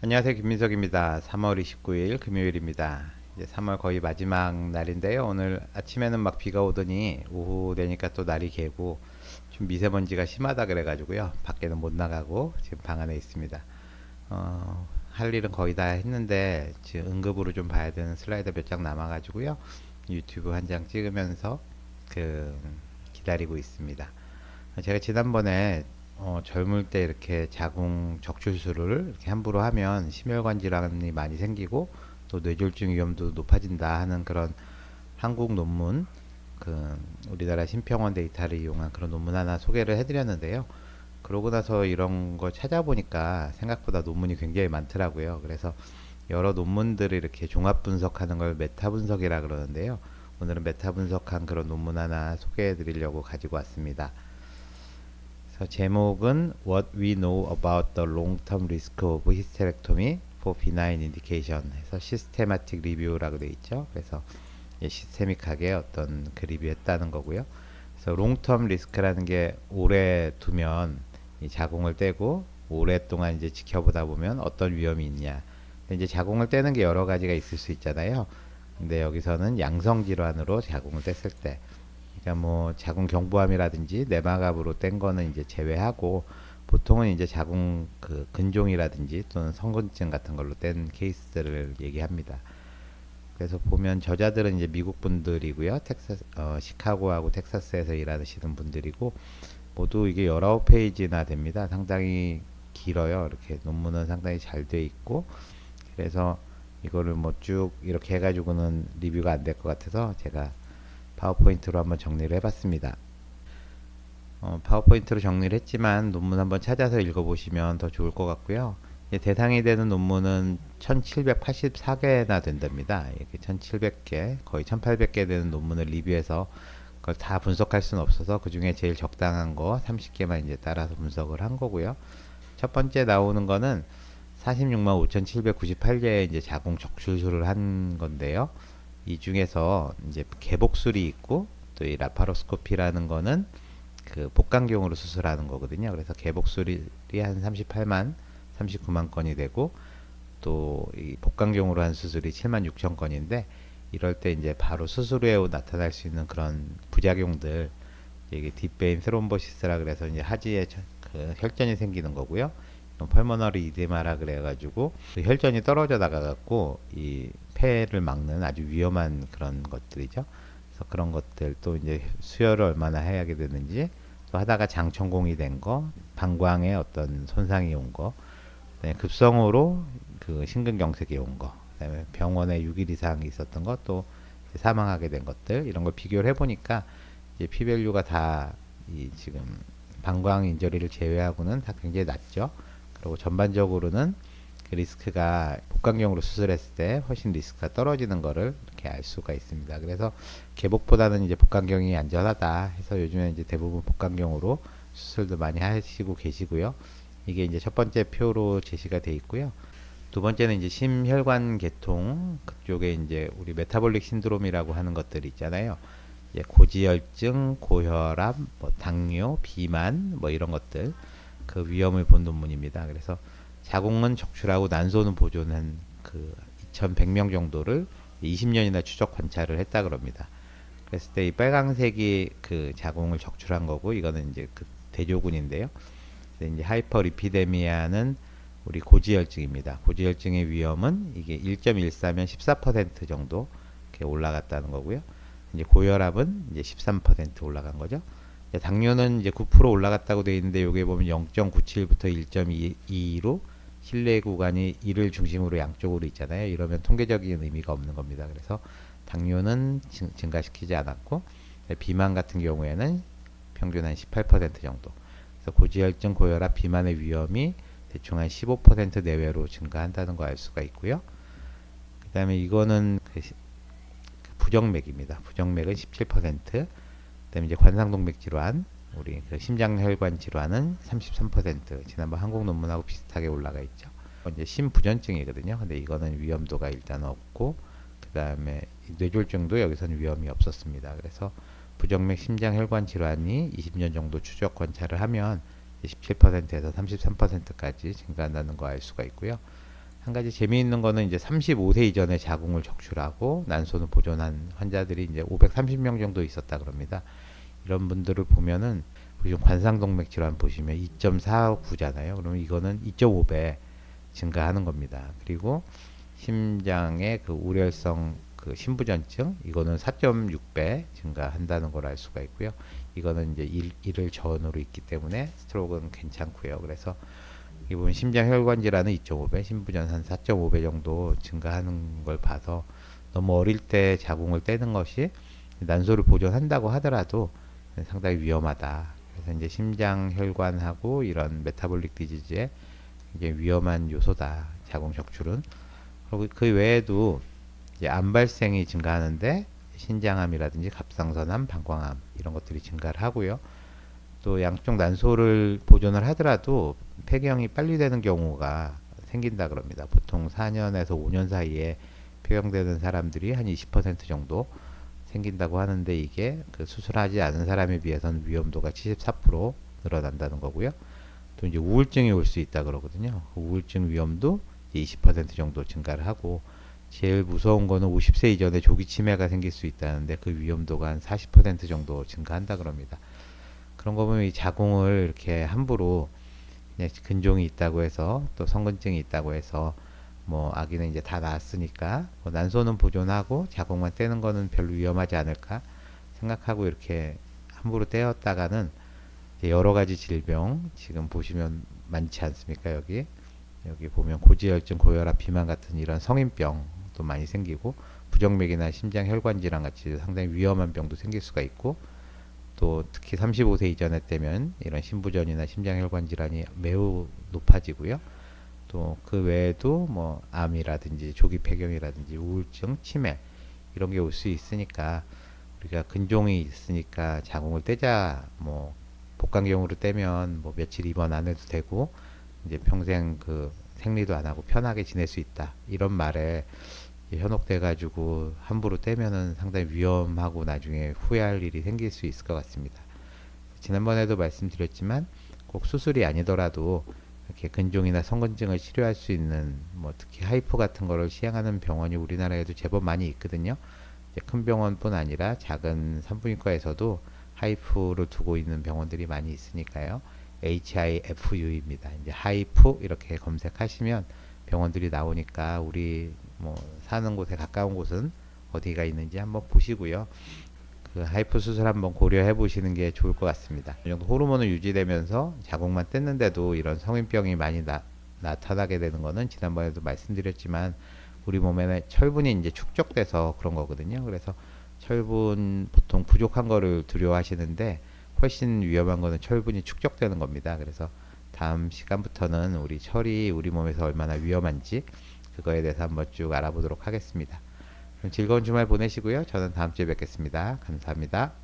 안녕하세요. 김민석입니다. 3월 29일 금요일입니다. 이제 3월 거의 마지막 날인데요. 오늘 아침에는 막 비가 오더니 오후 되니까 또 날이 개고 좀 미세먼지가 심하다 그래가지고요. 밖에는 못 나가고 지금 방 안에 있습니다. 할 일은 거의 다 했는데 지금 응급으로 좀 봐야 되는 슬라이드 몇 장 남아가지고요. 유튜브 한 장 찍으면서 그 기다리고 있습니다. 제가 지난번에 젊을 때 이렇게 자궁 적출술을 이렇게 함부로 하면 심혈관 질환이 많이 생기고 또 뇌졸중 위험도 높아진다 하는 그런 한국 논문, 그 우리나라 심평원 데이터를 이용한 그런 논문 하나 소개를 해드렸는데요. 그러고 나서 이런 걸 찾아보니까 생각보다 논문이 굉장히 많더라고요. 그래서 여러 논문들을 이렇게 종합 분석하는 걸 메타 분석이라 그러는데요. 오늘은 메타 분석한 그런 논문 하나 소개해 드리려고 가지고 왔습니다. 그래서 제목은 What We Know About the Long-Term Risk of Hysterectomy for Benign Indication 해서 시스테마틱 리뷰라고 되어 있죠. 그래서 시스테믹하게 어떤 그 리뷰했다는 거고요. 그래서 롱텀 리스크라는 게 오래 두면 이 자궁을 떼고 오랫동안 이제 지켜보다 보면 어떤 위험이 있냐. 근데 이제 자궁을 떼는 게 여러 가지가 있을 수 있잖아요. 근데 여기서는 양성 질환으로 자궁을 뗐을 때, 그러니까 뭐 자궁 경부암이라든지 내막압으로 뗀 거는 이제 제외하고 보통은 이제 자궁 그 근종이라든지 또는 성근증 같은 걸로 뗀 케이스들을 얘기합니다. 그래서 보면 저자들은 이제 미국 분들이고요. 시카고하고 텍사스에서 일하시는 분들이고 모두 이게 19페이지나 됩니다. 상당히 길어요. 이렇게 논문은 상당히 잘 돼 있고 그래서 이거를 뭐 쭉 이렇게 해가지고는 리뷰가 안 될 것 같아서 제가 파워포인트로 한번 정리를 해봤습니다. 파워포인트로 정리를 했지만 논문 한번 찾아서 읽어보시면 더 좋을 것 같고요. 대상이 되는 논문은 1784개나 된답니다. 이렇게 1700개, 거의 1800개 되는 논문을 리뷰해서 그걸 다 분석할 수는 없어서 그 중에 제일 적당한 거 30개만 이제 따라서 분석을 한 거고요. 첫 번째 나오는 거는 46만 5,798개의 이제 자궁 적출술을 한 건데요. 이 중에서 이제 개복술이 있고 또 이 라파로스코피라는 거는 그 복강경으로 수술하는 거거든요. 그래서 개복술이 한 38만 39만 건이 되고 또 이 복강경으로 한 수술이 7만 6천 건인데 이럴 때 이제 바로 수술 후에 나타날 수 있는 그런 부작용들, 이게 딥베인 스롬보시스라 그래서 이제 하지에 그 혈전이 생기는 거고요. 펄모너리 이데마라 그래가지고 그 혈전이 떨어져 나가갖고 이 폐를 막는 아주 위험한 그런 것들이죠. 그래서 그런 것들 또 이제 수혈을 얼마나 해야 되는지 또 하다가 장천공이 된 거, 방광에 어떤 손상이 온 거, 그다음에 급성으로 그 심근경색이 온 거, 그다음에 병원에 6일 이상 있었던 것, 또 사망하게 된 것들 이런 걸 비교를 해보니까 이제 피밸류가 다 이 지금 방광 인저리를 제외하고는 다 굉장히 낮죠. 그리고 전반적으로는 그 리스크가 복강경으로 수술했을 때 훨씬 리스크가 떨어지는 거를 이렇게 알 수가 있습니다. 그래서 개복보다는 이제 복강경이 안전하다 해서 요즘에 이제 대부분 복강경으로 수술도 많이 하시고 계시고요. 이게 이제 첫 번째 표로 제시가 돼 있고요. 두 번째는 이제 심혈관 계통 그쪽에 이제 우리 메타볼릭 신드롬이라고 하는 것들이 있잖아요. 고지혈증, 고혈압, 뭐 당뇨, 비만 뭐 이런 것들 그 위험을 본 논문입니다. 그래서 자궁은 적출하고 난소는 보존한 그 2,100명 정도를 20년이나 추적 관찰을 했다 그럽니다. 그랬을 때 이 빨강색이 그 자궁을 적출한 거고 이거는 이제 그 대조군인데요. 이제 하이퍼리피데미아는 우리 고지혈증입니다. 고지혈증의 위험은 이게 1.14면 14% 정도 이렇게 올라갔다는 거고요. 이제 고혈압은 이제 13% 올라간 거죠. 당뇨는 이제 9% 올라갔다고 되어 있는데 여기에 보면 0.97부터 1.22로 실내 구간이 이를 중심으로 양쪽으로 있잖아요. 이러면 통계적인 의미가 없는 겁니다. 그래서 당뇨는 증가시키지 않았고 비만 같은 경우에는 평균 한 18% 정도. 그래서 고지혈증, 고혈압, 비만의 위험이 대충 한 15% 내외로 증가한다는 거 알 수가 있고요. 그 다음에 이거는 그 부정맥입니다. 부정맥은 17%, 그다음에 이제 관상동맥 질환, 우리 그 심장혈관 질환은 33%. 지난번 한국 논문하고 비슷하게 올라가 있죠. 이제 심부전증이거든요. 근데 이거는 위험도가 일단 없고, 그다음에 뇌졸중도 여기서는 위험이 없었습니다. 그래서 부정맥 심장혈관 질환이 20년 정도 추적 관찰을 하면 17%에서 33%까지 증가한다는 거 알 수가 있고요. 한 가지 재미있는 거는 이제 35세 이전에 자궁을 적출하고 난소는 보존한 환자들이 이제 530명 정도 있었다 그럽니다. 이런 분들을 보면은 보시면 관상동맥 질환 보시면 2.49잖아요. 그러면 이거는 2.5배 증가하는 겁니다. 그리고 심장의 그 우렬성 그 심부전증 이거는 4.6배 증가한다는 걸 알 수가 있고요. 이거는 이제 일을 전후로 있기 때문에 스트로크는 괜찮고요. 그래서 이분 심장 혈관 질환은 2.5배, 심부전 한 4.5배 정도 증가하는 걸 봐서 너무 어릴 때 자궁을 떼는 것이 난소를 보존한다고 하더라도 상당히 위험하다. 그래서 이제 심장 혈관하고 이런 메타볼릭 디지즈에 이제 위험한 요소다. 자궁 적출은. 그리고 그 외에도 이제 암 발생이 증가하는데 신장암이라든지 갑상선암, 방광암 이런 것들이 증가를 하고요. 또 양쪽 난소를 보존을 하더라도 폐경이 빨리 되는 경우가 생긴다 그럽니다. 보통 4년에서 5년 사이에 폐경되는 사람들이 한 20% 정도 생긴다고 하는데 이게 그 수술하지 않은 사람에 비해서는 위험도가 74% 늘어난다는 거고요. 또 이제 우울증이 올 수 있다 그러거든요. 그 우울증 위험도 20% 정도 증가를 하고 제일 무서운 거는 50세 이전에 조기 치매가 생길 수 있다는데 그 위험도가 한 40% 정도 증가한다 그럽니다. 그런 거 보면 이 자궁을 이렇게 함부로 그냥 근종이 있다고 해서 또 성근증이 있다고 해서 뭐 아기는 이제 다 낳았으니까 뭐 난소는 보존하고 자궁만 떼는 거는 별로 위험하지 않을까 생각하고 이렇게 함부로 떼었다가는 여러 가지 질병 지금 보시면 많지 않습니까? 여기 보면 고지혈증, 고혈압, 비만 같은 이런 성인병도 많이 생기고 부정맥이나 심장 혈관 질환 같이 상당히 위험한 병도 생길 수가 있고 또 특히 35세 이전에 되면 이런 심부전이나 심장혈관 질환이 매우 높아지고요. 또 그 외에도 뭐 암이라든지 조기 폐경이라든지 우울증, 치매 이런 게 올 수 있으니까 우리가 근종이 있으니까 자궁을 떼자 뭐 복강경으로 떼면 뭐 며칠 입원 안 해도 되고 이제 평생 그 생리도 안 하고 편하게 지낼 수 있다 이런 말에 현혹돼 가지고 함부로 떼면은 상당히 위험하고 나중에 후회할 일이 생길 수 있을 것 같습니다. 지난번에도 말씀드렸지만 꼭 수술이 아니더라도 이렇게 근종이나 성근증을 치료할 수 있는 뭐 특히 하이프 같은 거를 시행하는 병원이 우리나라에도 제법 많이 있거든요. 큰 병원뿐 아니라 작은 산부인과에서도 하이프를 두고 있는 병원들이 많이 있으니까요. HIFU입니다. 이제 하이프 이렇게 검색하시면 병원들이 나오니까 우리 뭐 사는 곳에 가까운 곳은 어디가 있는지 한번 보시고요. 그 하이프 수술 한번 고려해 보시는 게 좋을 것 같습니다. 이 정도 호르몬을 유지되면서 자궁만 뗐는데도 이런 성인병이 많이 나타나게 되는 거는 지난번에도 말씀드렸지만 우리 몸에 철분이 이제 축적돼서 그런 거거든요. 그래서 철분 보통 부족한 거를 두려워하시는데 훨씬 위험한 거는 철분이 축적되는 겁니다. 그래서 다음 시간부터는 우리 철이 우리 몸에서 얼마나 위험한지 그거에 대해서 한번 쭉 알아보도록 하겠습니다. 그럼 즐거운 주말 보내시고요. 저는 다음 주에 뵙겠습니다. 감사합니다.